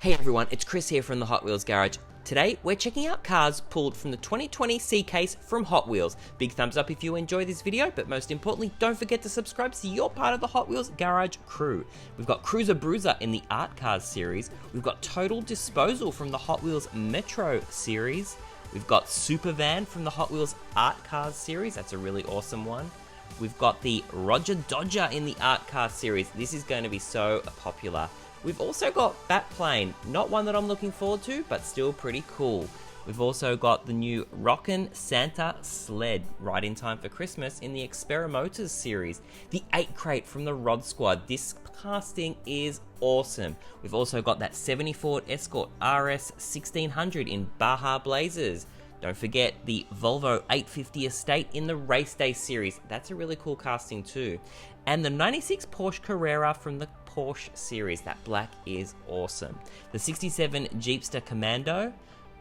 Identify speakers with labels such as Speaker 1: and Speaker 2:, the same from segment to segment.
Speaker 1: Hey everyone, it's Chris here from the Hot Wheels Garage. Today, we're checking out cars pulled from the 2020 C-Case from Hot Wheels. Big thumbs up if you enjoy this video, but most importantly, don't forget to subscribe so you're part of the Hot Wheels Garage crew. We've got Cruiser Bruiser in the Art Cars series. We've got Total Disposal from the Hot Wheels Metro series. We've got Super Van from the Hot Wheels Art Cars series. That's a really awesome one. We've got the Roger Dodger in the Art Cars series. This is going to be so popular. We've also got Batplane, not one that I'm looking forward to, but still pretty cool. We've also got the new Rockin' Santa Sled, right in time for Christmas, in the Experimotors series. The 8 Crate from the Rod Squad. This casting is awesome. We've also got that 70 Ford Escort RS 1600 in Baja Blazers. Don't forget the Volvo 850 Estate in the Race Day series. That's a really cool casting too. And the 96 Porsche Carrera from the Porsche series. That black is awesome. The 67 Jeepster Commando.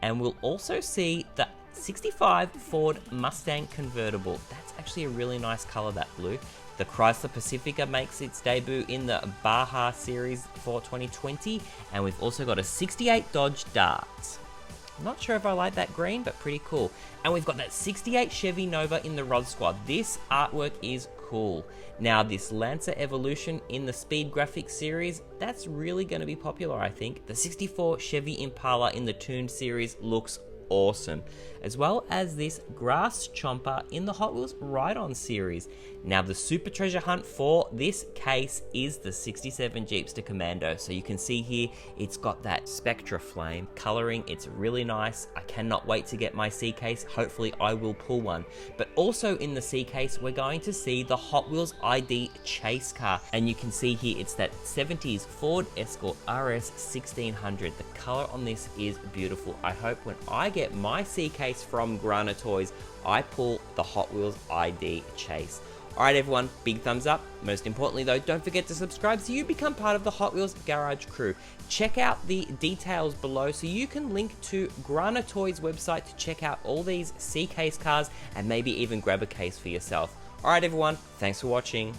Speaker 1: And we'll also see the 65 Ford Mustang convertible. That's actually a really nice color, that blue. The Chrysler Pacifica makes its debut in the Baja series for 2020. And we've also got a 68 Dodge Dart. I'm not sure if I like that green, but pretty cool. And we've got that 68 Chevy Nova in the Rod Squad. This artwork is cool. Now this Lancer Evolution in the Speed Graphics series, that's really going to be popular, I think. The 64 Chevy Impala in the Tuned series looks awesome, as well as this Grass Chomper in the Hot Wheels Ride-On series. Now the super treasure hunt for this case is the 67 Jeepster Commando. So you can see here, it's got that Spectra flame coloring. It's really nice. I cannot wait to get my C case. Hopefully I will pull one. But also in the C case, we're going to see the Hot Wheels ID chase car. And you can see here, it's that 70s Ford Escort RS 1600. The color on this is beautiful. I hope when I get my C case from Grana Toys, I pull the Hot Wheels ID chase. Alright everyone, big thumbs up. Most importantly though, don't forget to subscribe so you become part of the Hot Wheels Garage crew. Check out the details below so you can link to Grana Toys website to check out all these C-Case cars and maybe even grab a case for yourself. Alright everyone, thanks for watching.